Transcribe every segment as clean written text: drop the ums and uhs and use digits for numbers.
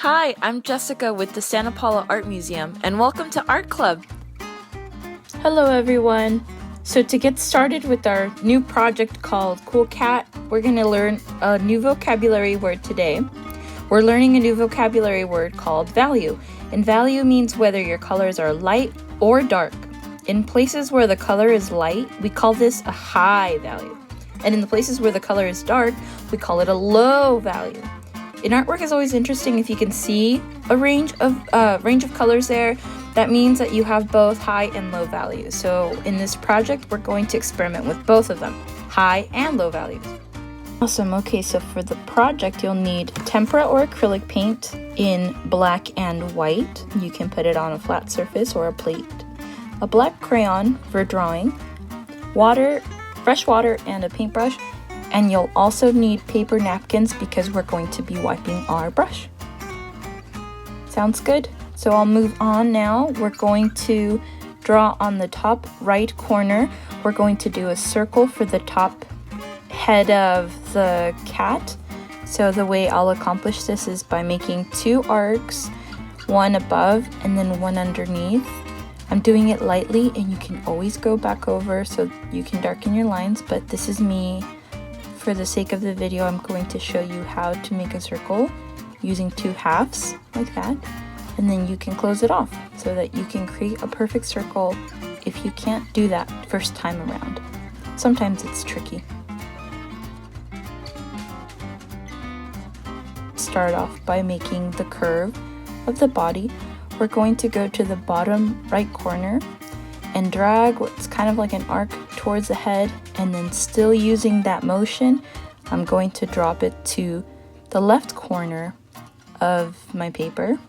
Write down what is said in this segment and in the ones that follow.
Hi, I'm Jessica with the Santa Paula Art Museum, and welcome to Art Club. Hello everyone. So to get started with our new project called Cool Cat, we're going to learn a new vocabulary word today. We're learning a new vocabulary word called value. And value means whether your colors are light or dark. In places where the color is light, we call this a high value. And in the places where the color is dark, we call it a low value. In artwork, it's always interesting if you can see a range of colors there. That means that you have both high and low values. So in this project, we're going to experiment with both of them, high and low values. Awesome. Okay, so for the project, you'll need tempera or acrylic paint in black and white. You can put it on a flat surface or a plate. A black crayon for drawing, water, fresh water, and a paintbrush. And you'll also need paper napkins because we're going to be wiping our brush. Sounds good? So I'll move on now. We're going to draw on the top right corner. We're going to do a circle for the top head of the cat. So the way I'll accomplish this is by making two arcs, one above and then one underneath. I'm doing it lightly and you can always go back over so you can darken your lines, but this is me. For the sake of the video, I'm going to show you how to make a circle using two halves like that, and then you can close it off so that you can create a perfect circle if you can't do that first time around. Sometimes it's tricky. Start off by making the curve of the body. We're going to go to the bottom right corner and drag what's kind of like an arc towards the head, and then still using that motion, I'm going to drop it to the left corner of my paper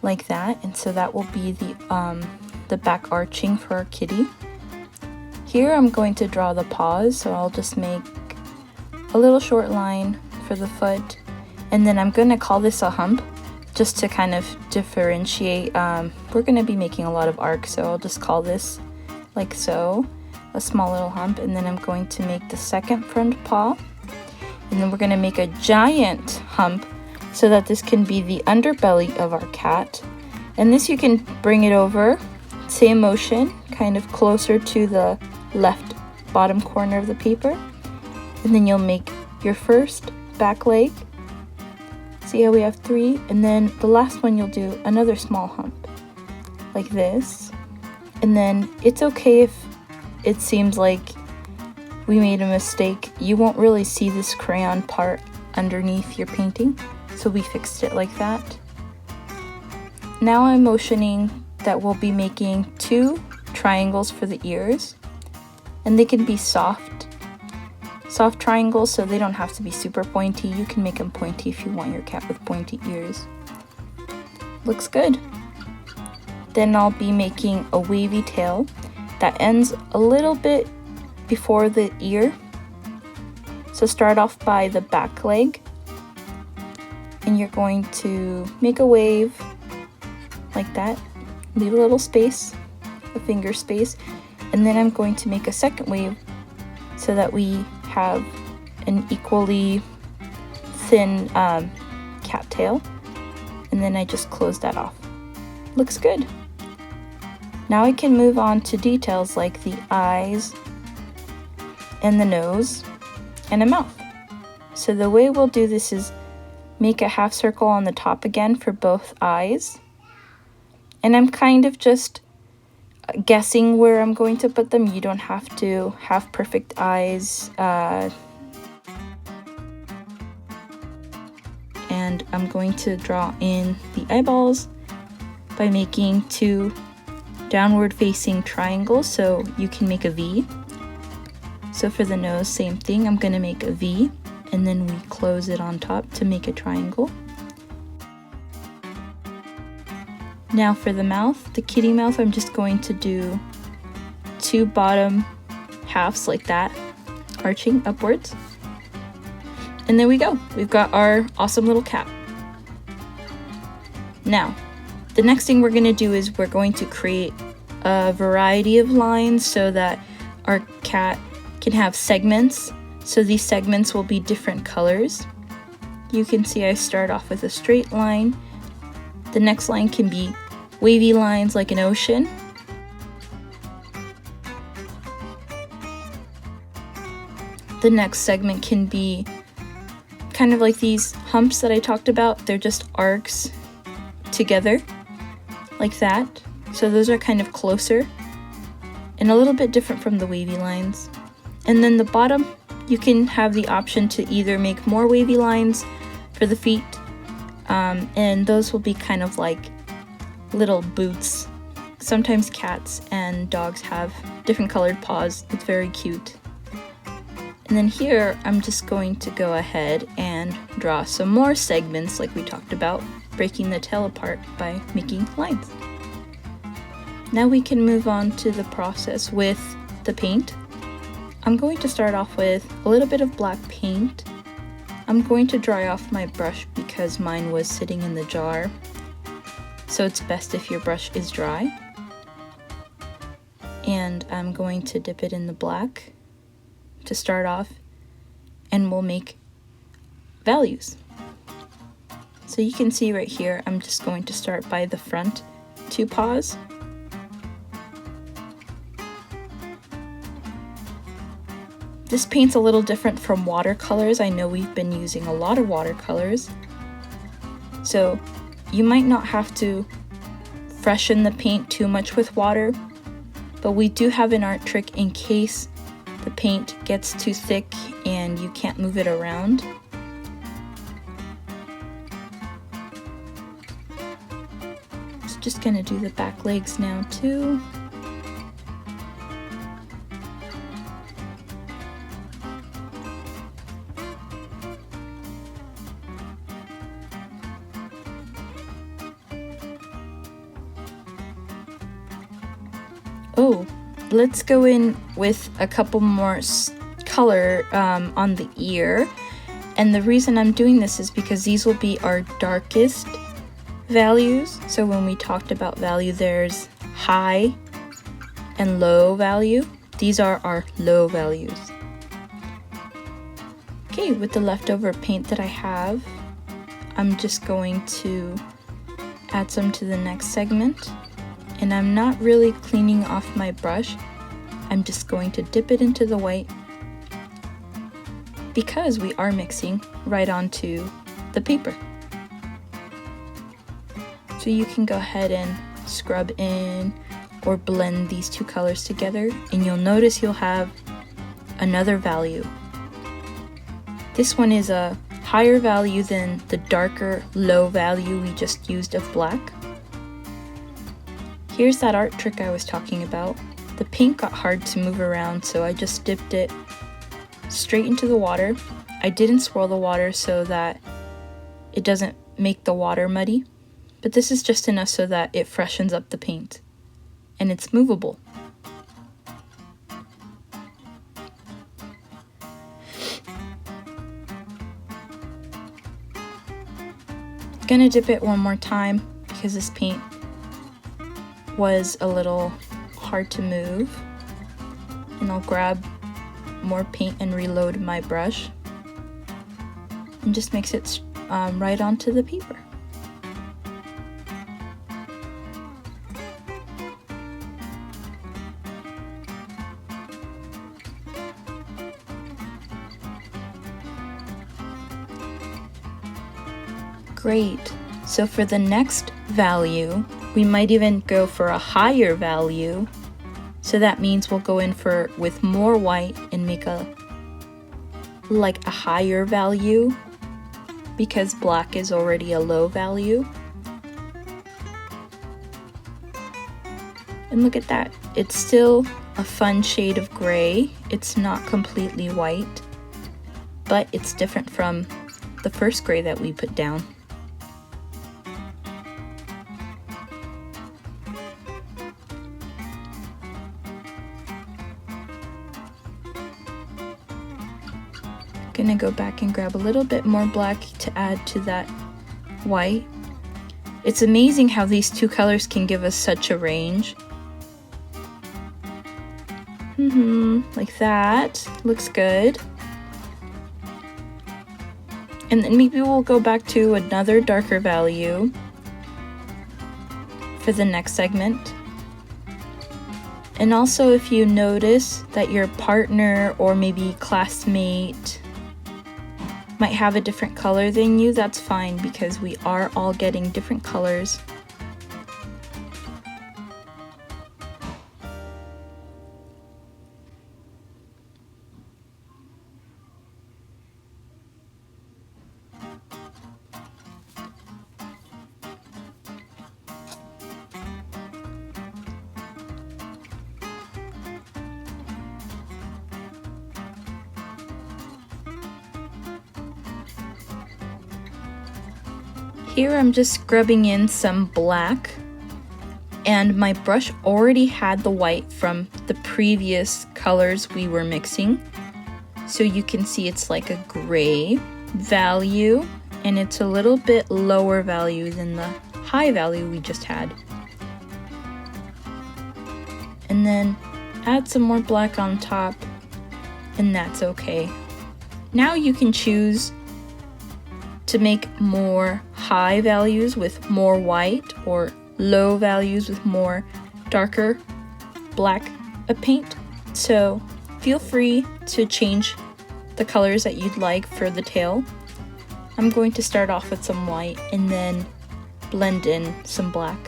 like that, and so that will be the back arching for our kitty. Here I'm going to draw the paws, so I'll just make a little short line for the foot, and then I'm going to call this a hump just to kind of differentiate. We're going to be making a lot of arcs, so I'll just call this like so, a small little hump, and then I'm going to make the second front paw, and then we're going to make a giant hump so that this can be the underbelly of our cat. And this you can bring it over, same motion, kind of closer to the left bottom corner of the paper, and then you'll make your first back leg. See how we have three, and then the last one you'll do another small hump like this. And then it's okay if it seems like we made a mistake. You won't really see this crayon part underneath your painting, so we fixed it like that. Now I'm motioning that we'll be making two triangles for the ears, and they can be soft triangles, so they don't have to be super pointy. You can make them pointy if you want your cat with pointy ears. Looks good. Then I'll be making a wavy tail that ends a little bit before the ear. So start off by the back leg, and you're going to make a wave like that. Leave a little space, a finger space, and then I'm going to make a second wave so that we have an equally thin cattail, and then I just close that off. Looks good. Now I can move on to details like the eyes and the nose and a mouth. So the way we'll do this is make a half circle on the top again for both eyes, and I'm kind of just guessing where I'm going to put them. You don't have to have perfect eyes. And I'm going to draw in the eyeballs by making two downward facing triangles, so you can make a V. So for the nose, same thing. I'm going to make a V, and then we close it on top to make a triangle. Now for the mouth, the kitty mouth, I'm just going to do two bottom halves like that, arching upwards. And there we go. We've got our awesome little cat. Now, the next thing we're going to do is we're going to create a variety of lines so that our cat can have segments. So these segments will be different colors. you can see I start off with a straight line. The next line can be wavy lines like an ocean. The next segment can be kind of like these humps that I talked about. They're just arcs together like that. So those are kind of closer and a little bit different from the wavy lines. And then the bottom, you can have the option to either make more wavy lines for the feet, and those will be kind of like little boots. Sometimes cats and dogs have different colored paws. It's very cute. And then here, I'm just going to go ahead and draw some more segments like we talked about, breaking the tail apart by making lines. Now we can move on to the process with the paint. I'm going to start off with a little bit of black paint. I'm going to dry off my brush because mine was sitting in the jar, so it's best if your brush is dry. And I'm going to dip it in the black to start off, and we'll make values. So you can see right here, I'm just going to start by the front two paws. This paint's a little different from watercolors. I know we've been using a lot of watercolors, so you might not have to freshen the paint too much with water, but we do have an art trick in case the paint gets too thick and you can't move it around. So just gonna do the back legs now too. Oh, let's go in with a couple more color on the ear. And the reason I'm doing this is because these will be our darkest values. So when we talked about value, there's high and low value. These are our low values. Okay, with the leftover paint that I have, I'm just going to add some to the next segment. And I'm not really cleaning off my brush. I'm just going to dip it into the white because we are mixing right onto the paper. So you can go ahead and scrub in or blend these two colors together, and you'll notice you'll have another value. This one is a higher value than the darker low value we just used of black. Here's that art trick I was talking about. The paint got hard to move around, so I just dipped it straight into the water. I didn't swirl the water so that it doesn't make the water muddy, but this is just enough so that it freshens up the paint and it's movable. Gonna dip it one more time because this paint was a little hard to move, and I'll grab more paint and reload my brush and just mix it right onto the paper. Great. So for the next value, we might even go for a higher value. So that means we'll go in with more white and make a higher value because black is already a low value. And look at that. It's still a fun shade of gray. It's not completely white, but it's different from the first gray that we put down. Gonna go back and grab a little bit more black to add to that white. It's amazing how these two colors can give us such a range. Like that. Looks good. And then maybe we'll go back to another darker value for the next segment. And also, if you notice that your partner or maybe classmate might have a different color than you, that's fine because we are all getting different colors. Here I'm just scrubbing in some black, and my brush already had the white from the previous colors we were mixing. So you can see it's like a gray value, and it's a little bit lower value than the high value we just had. And then add some more black on top, and that's okay. Now you can choose to make more high values with more white or low values with more darker black paint. So feel free to change the colors that you'd like for the tail. I'm going to start off with some white and then blend in some black.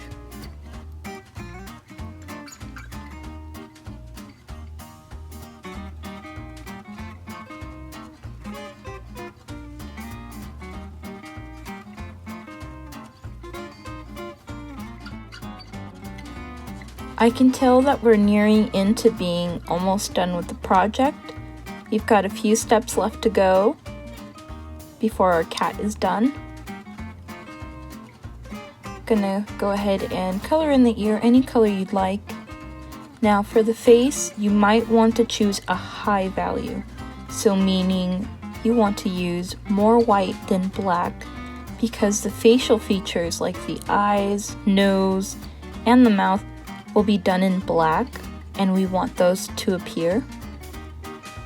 I can tell that we're nearing into being almost done with the project. We've got a few steps left to go before our cat is done. Gonna go ahead and color in the ear any color you'd like. Now for the face, you might want to choose a high value. So meaning you want to use more white than black because the facial features like the eyes, nose, and the mouth will be done in black, and we want those to appear.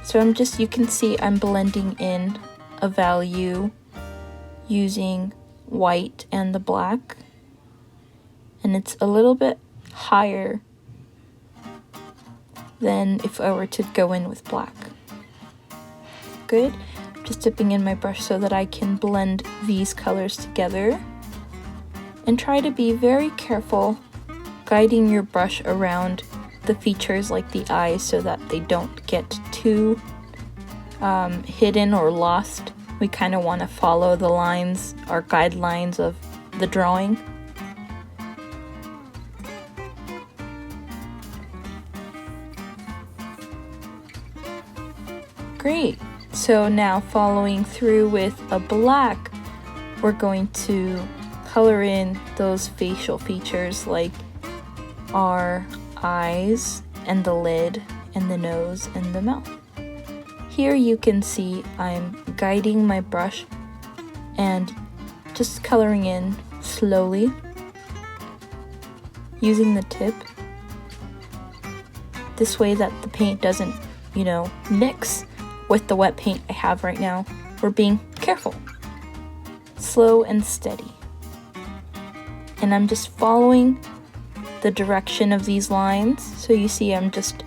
So you can see I'm blending in a value using white and the black, and it's a little bit higher than if I were to go in with black. Good. Just dipping in my brush so that I can blend these colors together, and try to be very careful guiding your brush around the features like the eyes so that they don't get too hidden or lost. We kind of want to follow the lines or guidelines of the drawing. Great. So now following through with a black, we're going to color in those facial features like our eyes and the lid and the nose and the mouth. Here you can see I'm guiding my brush and just coloring in slowly using the tip. This way that the paint doesn't, mix with the wet paint I have right now. We're being careful, slow and steady. And I'm just following the direction of these lines. So you see I'm just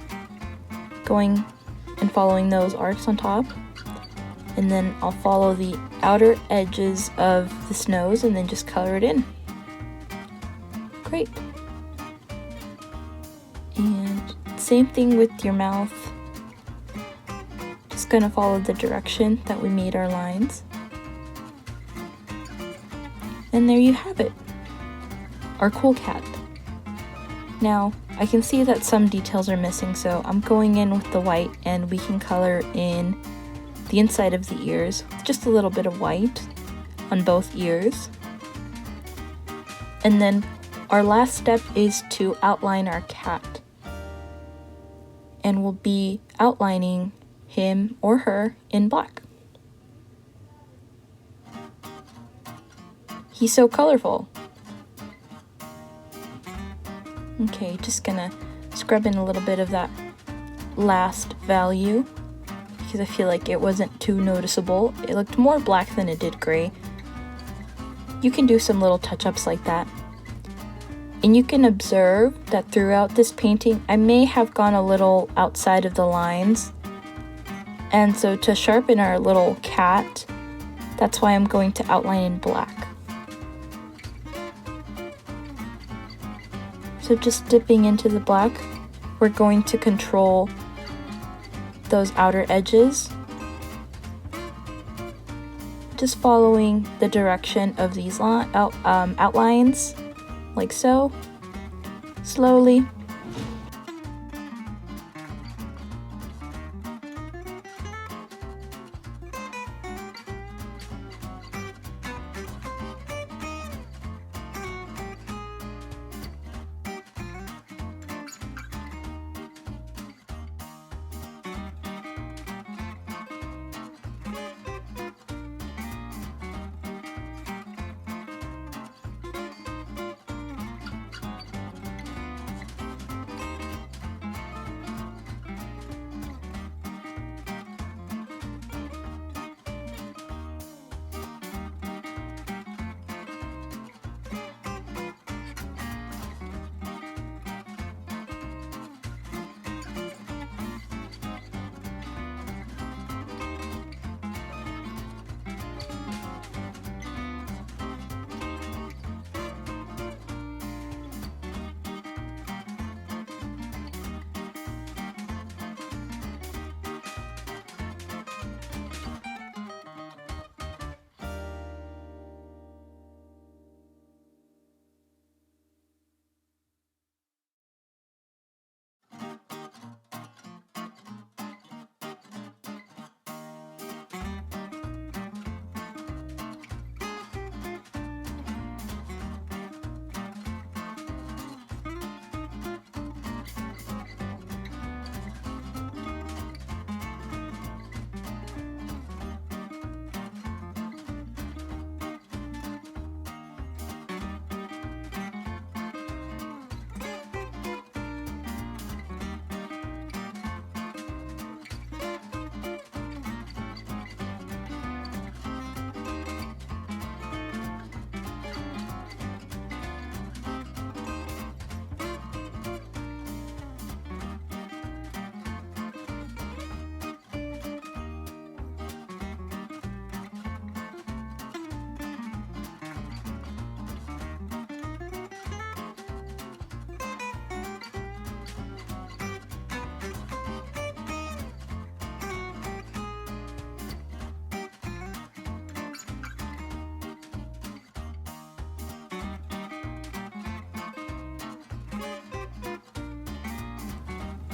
going and following those arcs on top, and then I'll follow the outer edges of this nose and then just color it in. Great. And same thing with your mouth. Just gonna follow the direction that we made our lines. And there you have it, our cool cat. Now, I can see that some details are missing, so I'm going in with the white, and we can color in the inside of the ears with just a little bit of white on both ears. And then our last step is to outline our cat. And we'll be outlining him or her in black. He's so colorful. Okay, just gonna scrub in a little bit of that last value. You because I feel like it wasn't too noticeable. It looked more black than it did gray. You can do some little touch-ups like that. And you can observe that throughout this painting, I may have gone a little outside of the lines. And so to sharpen our little cat, that's why I'm going to outline in black. So just dipping into the black, we're going to control those outer edges. Just following the direction of these outlines, like so, slowly.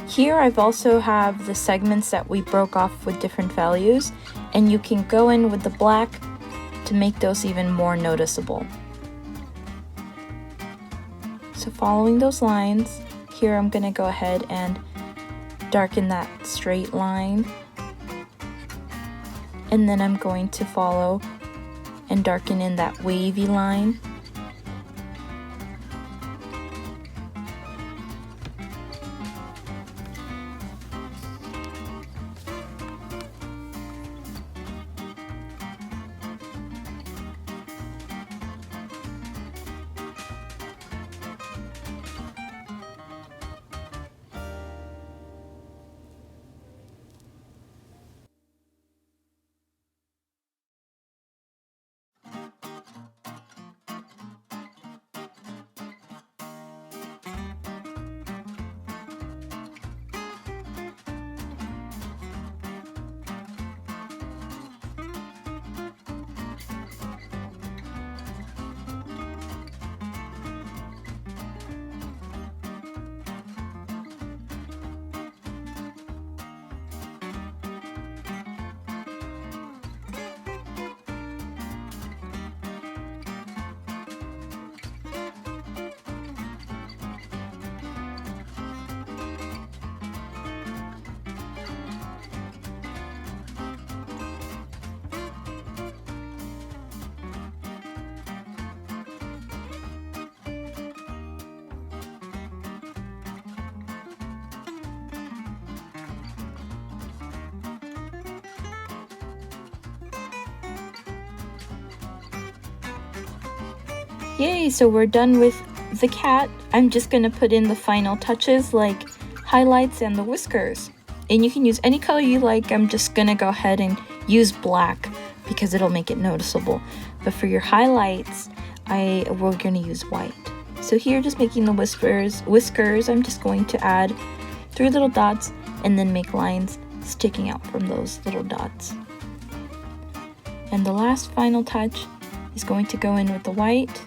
Here I've also have the segments that we broke off with different values, and you can go in with the black to make those even more noticeable. So following those lines, here I'm going to go ahead and darken that straight line, and then I'm going to follow and darken in that wavy line. Yay, so we're done with the cat. I'm just gonna put in the final touches like highlights and the whiskers. And you can use any color you like. I'm just gonna go ahead and use black because it'll make it noticeable. But for your highlights, we're gonna use white. So here, just making the whiskers, I'm just going to add 3 little dots and then make lines sticking out from those little dots. And the last final touch is going to go in with the white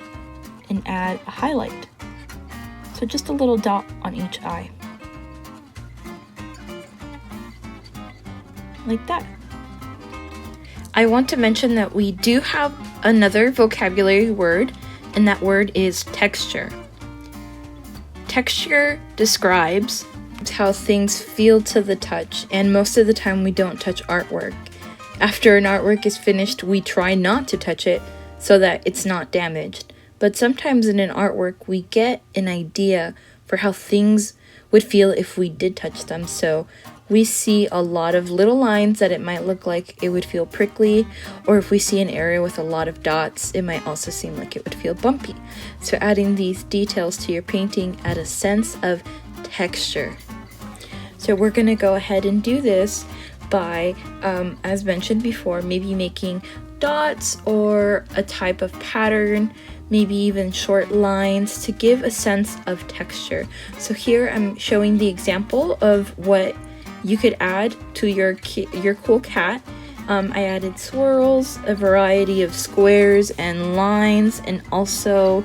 and add a highlight. So just a little dot on each eye. Like that. I want to mention that we do have another vocabulary word, and that word is texture. Texture describes how things feel to the touch, and most of the time we don't touch artwork. After an artwork is finished, we try not to touch it so that it's not damaged. But sometimes in an artwork, we get an idea for how things would feel if we did touch them. So we see a lot of little lines that it might look like it would feel prickly, or if we see an area with a lot of dots, it might also seem like it would feel bumpy. So adding these details to your painting add a sense of texture. So we're gonna go ahead and do this by, as mentioned before, maybe making dots or a type of pattern, maybe even short lines to give a sense of texture. So here I'm showing the example of what you could add to your cool cat. I added swirls, a variety of squares and lines, and also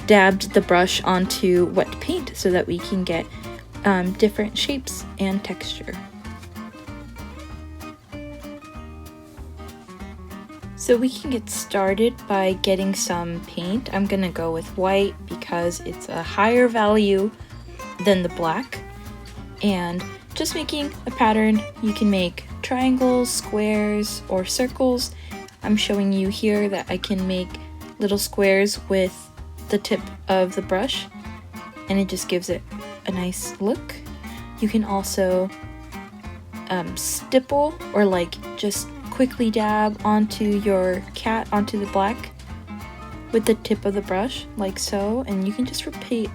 dabbed the brush onto wet paint so that we can get different shapes and texture. So we can get started by getting some paint. I'm gonna go with white because it's a higher value than the black. And just making a pattern, you can make triangles, squares, or circles. I'm showing you here that I can make little squares with the tip of the brush, and it just gives it a nice look. You can also stipple or like just quickly dab onto your cat, onto the black with the tip of the brush, like so, and you can just repeat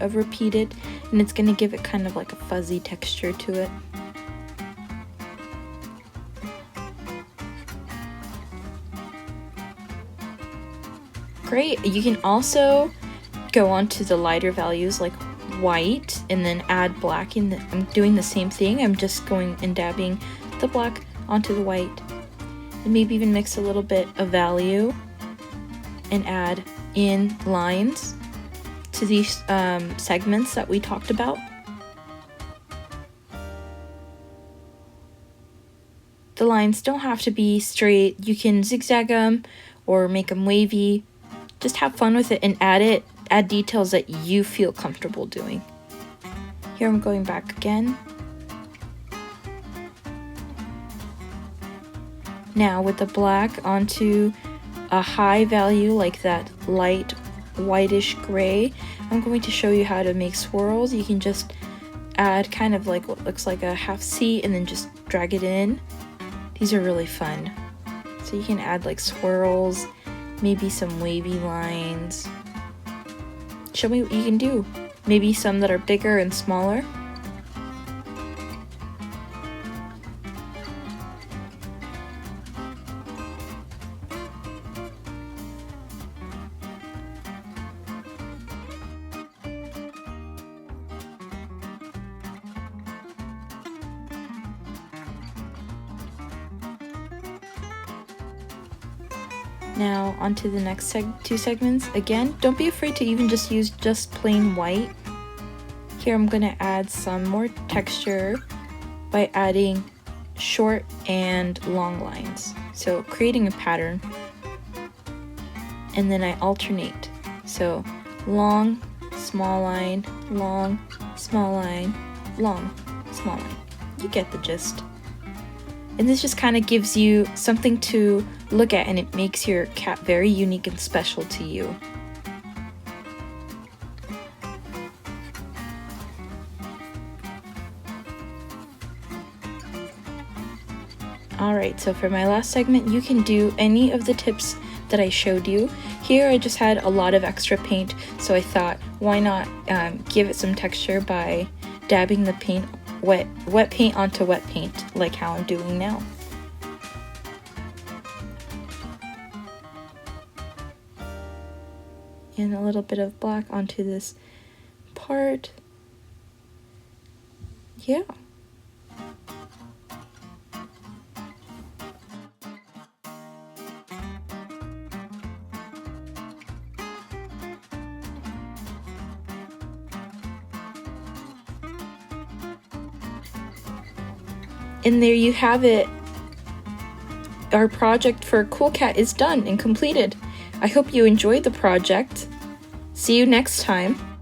it, and it's going to give it kind of like a fuzzy texture to it. Great. You can also go on to the lighter values like white and then add black. I'm doing the same thing. I'm just going and dabbing the black onto the white, and maybe even mix a little bit of value and add in lines to these segments that we talked about. The lines don't have to be straight. You can zigzag them or make them wavy. Just have fun with it and add details that you feel comfortable doing. Here I'm going back again. Now with the black onto a high value like that light whitish gray, I'm going to show you how to make swirls. You can just add kind of like what looks like a half C and then just drag it in. These are really fun. So you can add like swirls, maybe some wavy lines. Show me what you can do. Maybe some that are bigger and smaller. Now onto the next two segments. Again, don't be afraid to even just use just plain white. Here I'm gonna add some more texture by adding short and long lines. So creating a pattern. And then I alternate. So long, small line, long, small line, long, small line. You get the gist. And this just kind of gives you something to look at, and it makes your cat very unique and special to you. Alright, so for my last segment, you can do any of the tips that I showed you. Here I just had a lot of extra paint, so I thought, why not give it some texture by dabbing the paint, wet paint onto wet paint, like how I'm doing now. And a little bit of black onto this part. Yeah. And there you have it. Our project for Cool Cat is done and completed. I hope you enjoyed the project. See you next time.